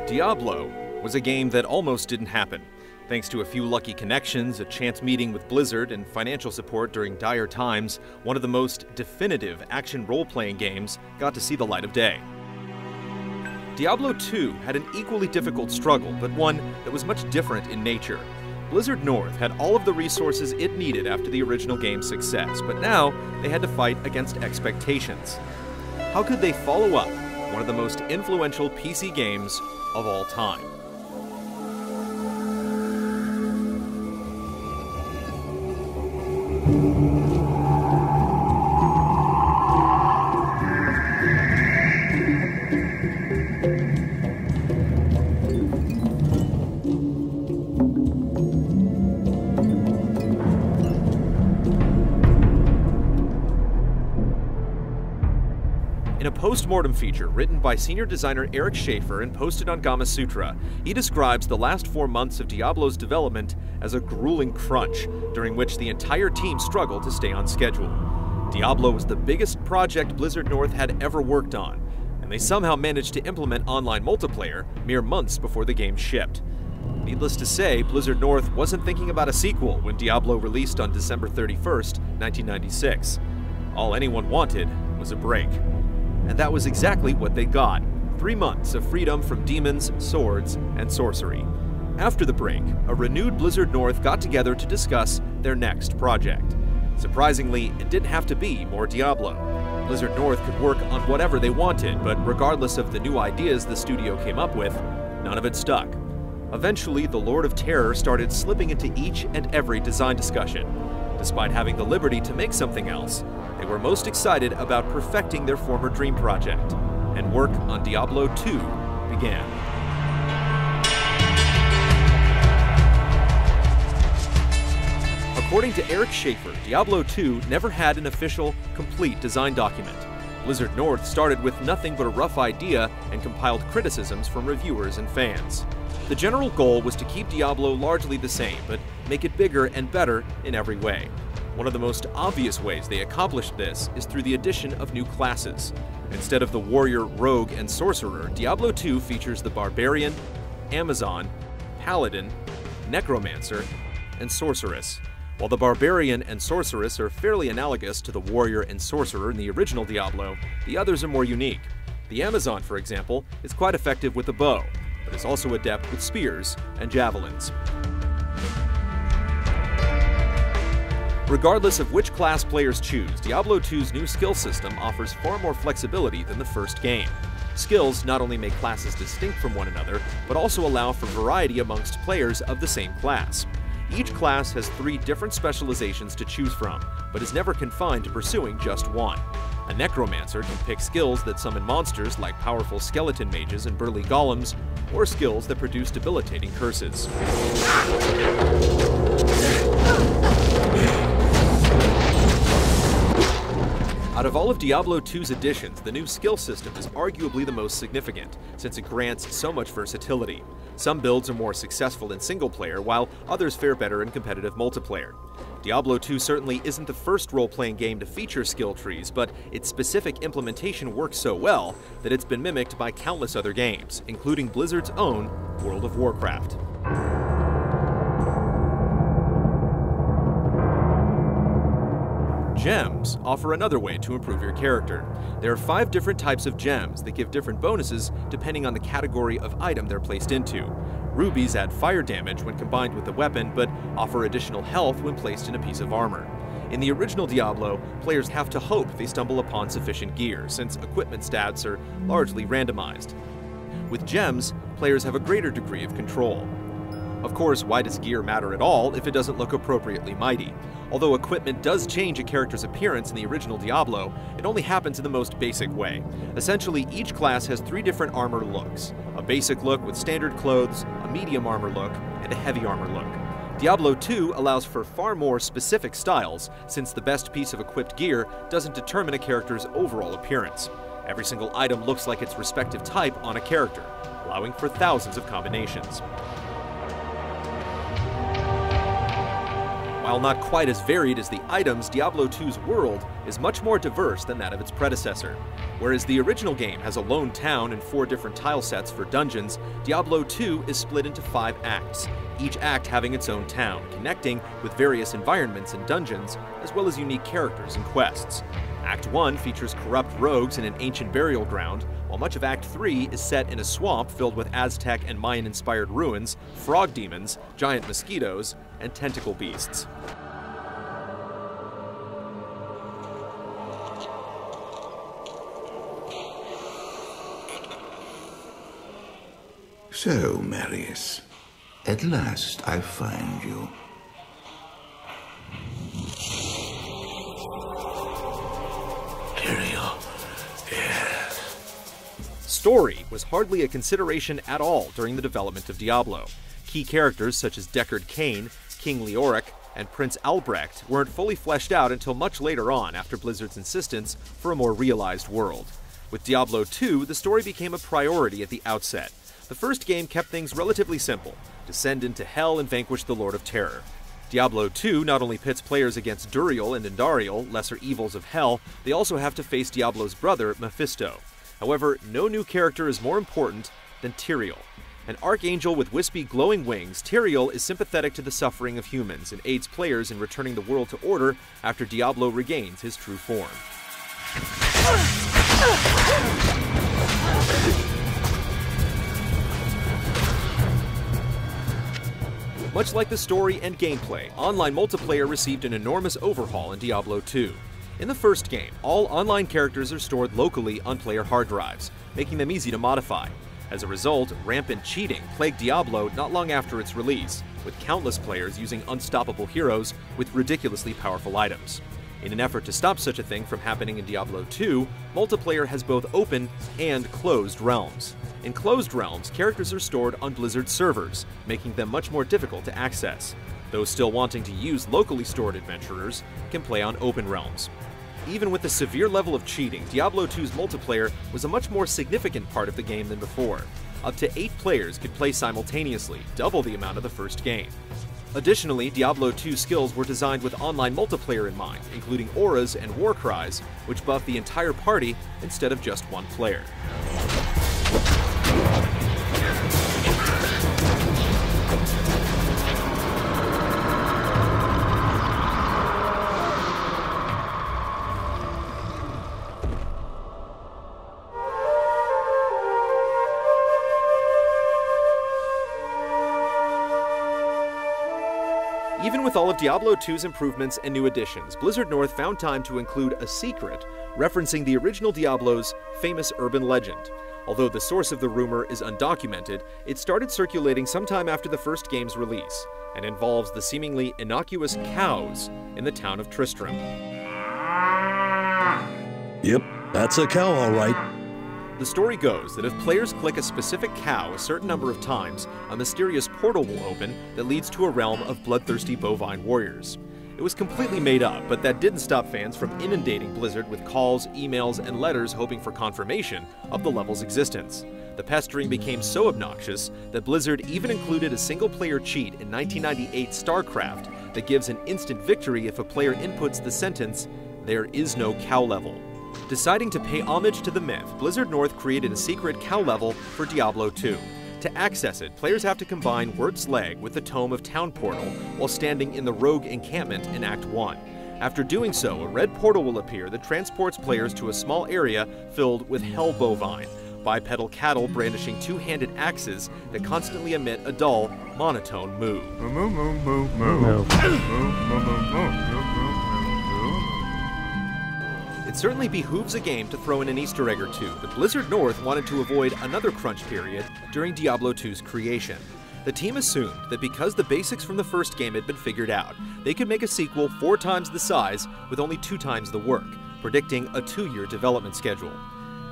Diablo was a game that almost didn't happen. Thanks to a few lucky connections, a chance meeting with Blizzard, and financial support during dire times, one of the most definitive action role-playing games got to see the light of day. Diablo 2 had an equally difficult struggle, but one that was much different in nature. Blizzard North had all of the resources it needed after the original game's success, but now they had to fight against expectations. How could they follow up one of the most influential PC games of all time? In a post-mortem feature written by senior designer Eric Schaefer and posted on Gamasutra, he describes the last 4 months of Diablo's development as a grueling crunch, during which the entire team struggled to stay on schedule. Diablo was the biggest project Blizzard North had ever worked on, and they somehow managed to implement online multiplayer mere months before the game shipped. Needless to say, Blizzard North wasn't thinking about a sequel when Diablo released on December 31st, 1996. All anyone wanted was a break. And that was exactly what they got. 3 months of freedom from demons, swords, and sorcery. After the break, a renewed Blizzard North got together to discuss their next project. Surprisingly, it didn't have to be more Diablo. Blizzard North could work on whatever they wanted, but regardless of the new ideas the studio came up with, none of it stuck. Eventually, the Lord of Terror started slipping into each and every design discussion. Despite having the liberty to make something else, they were most excited about perfecting their former dream project, and work on Diablo 2 began. According to Eric Schaefer, Diablo 2 never had an official, complete design document. Blizzard North started with nothing but a rough idea and compiled criticisms from reviewers and fans. The general goal was to keep Diablo largely the same, but make it bigger and better in every way. One of the most obvious ways they accomplished this is through the addition of new classes. Instead of the warrior, rogue, and sorcerer, Diablo 2 features the barbarian, Amazon, paladin, necromancer, and sorceress. While the barbarian and sorceress are fairly analogous to the warrior and sorcerer in the original Diablo, the others are more unique. The Amazon, for example, is quite effective with the bow, but is also adept with spears and javelins. Regardless of which class players choose, Diablo 2's new skill system offers far more flexibility than the first game. Skills not only make classes distinct from one another, but also allow for variety amongst players of the same class. Each class has 3 different specializations to choose from, but is never confined to pursuing just one. A necromancer can pick skills that summon monsters like powerful skeleton mages and burly golems, or skills that produce debilitating curses. Out of all of Diablo 2's additions, the new skill system is arguably the most significant, since it grants so much versatility. Some builds are more successful in single-player, while others fare better in competitive multiplayer. Diablo 2 certainly isn't the first role-playing game to feature skill trees, but its specific implementation works so well that it's been mimicked by countless other games, including Blizzard's own World of Warcraft. Gems offer another way to improve your character. There are 5 different types of gems that give different bonuses depending on the category of item they're placed into. Rubies add fire damage when combined with the weapon, but offer additional health when placed in a piece of armor. In the original Diablo, players have to hope they stumble upon sufficient gear, since equipment stats are largely randomized. With gems, players have a greater degree of control. Of course, why does gear matter at all if it doesn't look appropriately mighty? Although equipment does change a character's appearance in the original Diablo, it only happens in the most basic way. Essentially, each class has 3 different armor looks: a basic look with standard clothes, a medium armor look, and a heavy armor look. Diablo 2 allows for far more specific styles, since the best piece of equipped gear doesn't determine a character's overall appearance. Every single item looks like its respective type on a character, allowing for thousands of combinations. While not quite as varied as the items, Diablo 2's world is much more diverse than that of its predecessor. Whereas the original game has a lone town and 4 different tile sets for dungeons, Diablo 2 is split into 5 acts, each act having its own town, connecting with various environments and dungeons, as well as unique characters and quests. Act 1 features corrupt rogues in an ancient burial ground, while much of Act 3 is set in a swamp filled with Aztec and Mayan-inspired ruins, frog demons, giant mosquitoes, and tentacle beasts. So, Marius, at last I find you. Tyrael, yes. Story was hardly a consideration at all during the development of Diablo. Key characters such as Deckard Cain, King Leoric, and Prince Albrecht weren't fully fleshed out until much later on after Blizzard's insistence for a more realized world. With Diablo 2, the story became a priority at the outset. The first game kept things relatively simple: descend into hell and vanquish the Lord of Terror. Diablo 2 not only pits players against Duriel and Indariel, lesser evils of hell, they also have to face Diablo's brother, Mephisto. However, no new character is more important than Tyrael. An archangel with wispy, glowing wings, Tyrael is sympathetic to the suffering of humans and aids players in returning the world to order after Diablo regains his true form. Much like the story and gameplay, online multiplayer received an enormous overhaul in Diablo 2. In the first game, all online characters are stored locally on player hard drives, making them easy to modify. As a result, rampant cheating plagued Diablo not long after its release, with countless players using unstoppable heroes with ridiculously powerful items. In an effort to stop such a thing from happening in Diablo 2, multiplayer has both open and closed realms. In closed realms, characters are stored on Blizzard servers, making them much more difficult to access. Those still wanting to use locally stored adventurers can play on open realms. Even with the severe level of cheating, Diablo 2's multiplayer was a much more significant part of the game than before. Up to 8 players could play simultaneously, double the amount of the first game. Additionally, Diablo 2 skills were designed with online multiplayer in mind, including auras and war cries, which buff the entire party instead of just one player. Even with all of Diablo 2's improvements and new additions, Blizzard North found time to include a secret referencing the original Diablo's famous urban legend. Although the source of the rumor is undocumented, it started circulating sometime after the first game's release, and involves the seemingly innocuous cows in the town of Tristram. Yep, that's a cow all right. The story goes that if players click a specific cow a certain number of times, a mysterious portal will open that leads to a realm of bloodthirsty bovine warriors. It was completely made up, but that didn't stop fans from inundating Blizzard with calls, emails, and letters hoping for confirmation of the level's existence. The pestering became so obnoxious that Blizzard even included a single-player cheat in 1998 StarCraft that gives an instant victory if a player inputs the sentence, "There is no cow level." Deciding to pay homage to the myth, Blizzard North created a secret cow level for Diablo 2. To access it, players have to combine Wurt's Leg with the Tome of Town portal while standing in the Rogue encampment in Act 1. After doing so, a red portal will appear that transports players to a small area filled with hell bovine, bipedal cattle brandishing two-handed axes that constantly emit a dull, monotone moo. It certainly behooves a game to throw in an Easter egg or two, but Blizzard North wanted to avoid another crunch period during Diablo 2's creation. The team assumed that because the basics from the first game had been figured out, they could make a sequel 4 times the size with only 2 times the work, predicting a 2-year development schedule.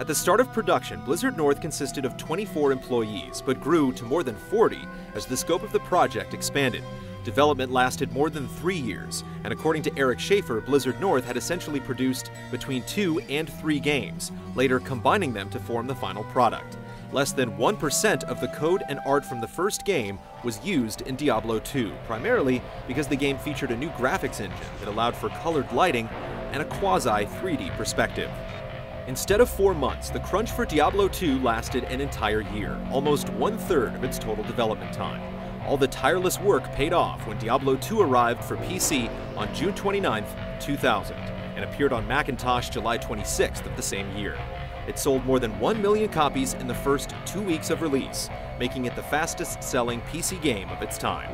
At the start of production, Blizzard North consisted of 24 employees, but grew to more than 40 as the scope of the project expanded. Development lasted more than 3 years, and according to Eric Schaefer, Blizzard North had essentially produced between 2 and 3 games, later combining them to form the final product. Less than 1% of the code and art from the first game was used in Diablo 2, primarily because the game featured a new graphics engine that allowed for colored lighting and a quasi-3D perspective. Instead of 4 months, the crunch for Diablo 2 lasted an entire year, almost 1/3 of its total development time. All the tireless work paid off when Diablo 2 arrived for PC on June 29, 2000, and appeared on Macintosh July 26th of the same year. It sold more than 1 million copies in the first 2 weeks of release, making it the fastest-selling PC game of its time.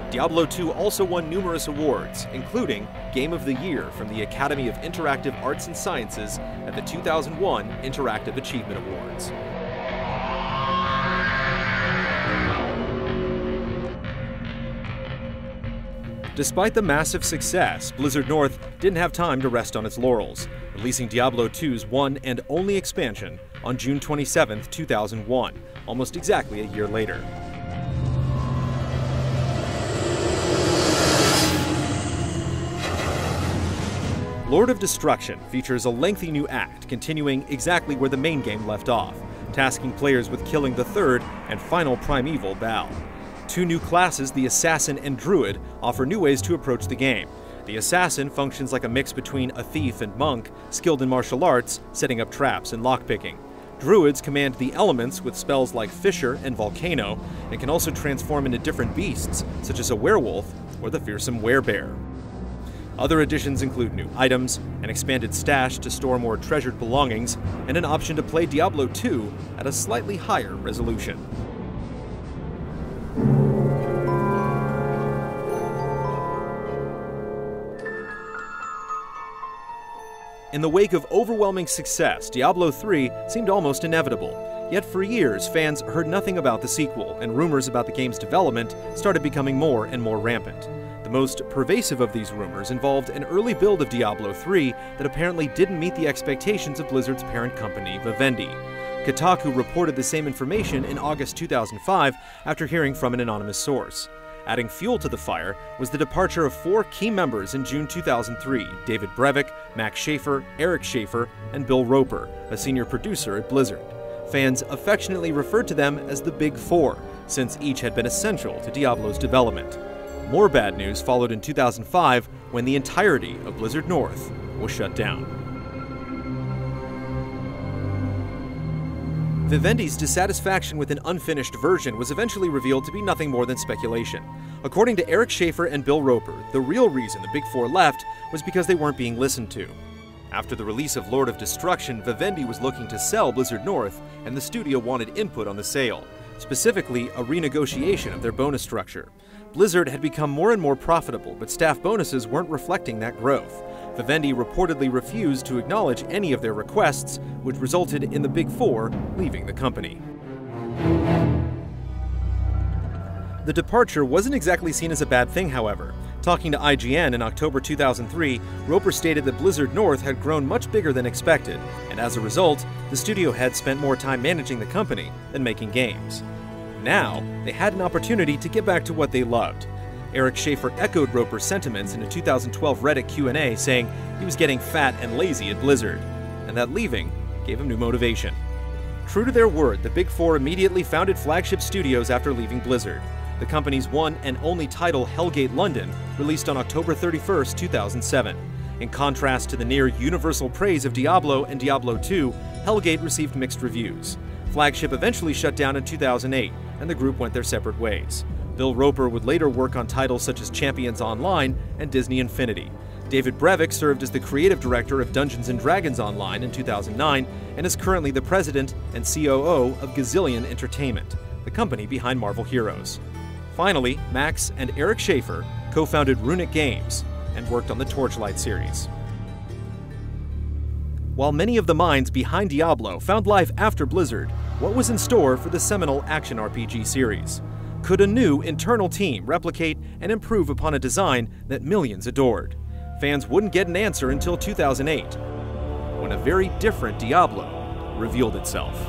Diablo 2 also won numerous awards, including Game of the Year from the Academy of Interactive Arts and Sciences at the 2001 Interactive Achievement Awards. Despite the massive success, Blizzard North didn't have time to rest on its laurels, releasing Diablo 2's one and only expansion on June 27, 2001, almost exactly a year later. Lord of Destruction features a lengthy new act continuing exactly where the main game left off, tasking players with killing the third and final primeval Baal. 2 new classes, the Assassin and Druid, offer new ways to approach the game. The Assassin functions like a mix between a thief and monk, skilled in martial arts, setting up traps and lockpicking. Druids command the elements with spells like Fissure and Volcano, and can also transform into different beasts, such as a werewolf or the fearsome werebear. Other additions include new items, an expanded stash to store more treasured belongings, and an option to play Diablo 2 at a slightly higher resolution. In the wake of overwhelming success, Diablo 3 seemed almost inevitable. Yet for years, fans heard nothing about the sequel, and rumors about the game's development started becoming more and more rampant. The most pervasive of these rumors involved an early build of Diablo 3 that apparently didn't meet the expectations of Blizzard's parent company, Vivendi. Kotaku reported the same information in August 2005 after hearing from an anonymous source. Adding fuel to the fire was the departure of 4 key members in June 2003, David Brevik, Max Schaefer, Eric Schaefer, and Bill Roper, a senior producer at Blizzard. Fans affectionately referred to them as the Big Four, since each had been essential to Diablo's development. More bad news followed in 2005 when the entirety of Blizzard North was shut down. Vivendi's dissatisfaction with an unfinished version was eventually revealed to be nothing more than speculation. According to Eric Schaefer and Bill Roper, the real reason the Big Four left was because they weren't being listened to. After the release of Lord of Destruction, Vivendi was looking to sell Blizzard North, and the studio wanted input on the sale, specifically a renegotiation of their bonus structure. Blizzard had become more and more profitable, but staff bonuses weren't reflecting that growth. Vivendi reportedly refused to acknowledge any of their requests, which resulted in the Big Four leaving the company. The departure wasn't exactly seen as a bad thing, however. Talking to IGN in October 2003, Roper stated that Blizzard North had grown much bigger than expected, and as a result, the studio head spent more time managing the company than making games. Now, they had an opportunity to get back to what they loved. Eric Schaefer echoed Roper's sentiments in a 2012 Reddit Q&A, saying he was getting fat and lazy at Blizzard, and that leaving gave him new motivation. True to their word, the Big Four immediately founded Flagship Studios after leaving Blizzard. The company's one and only title, Hellgate London, released on October 31, 2007. In contrast to the near universal praise of Diablo and Diablo 2, Hellgate received mixed reviews. Flagship eventually shut down in 2008, and the group went their separate ways. Bill Roper would later work on titles such as Champions Online and Disney Infinity. David Brevik served as the creative director of Dungeons & Dragons Online in 2009 and is currently the president and COO of Gazillion Entertainment, the company behind Marvel Heroes. Finally, Max and Eric Schaefer co-founded Runic Games and worked on the Torchlight series. While many of the minds behind Diablo found life after Blizzard, what was in store for the seminal action RPG series? Could a new internal team replicate and improve upon a design that millions adored? Fans wouldn't get an answer until 2008, when a very different Diablo revealed itself.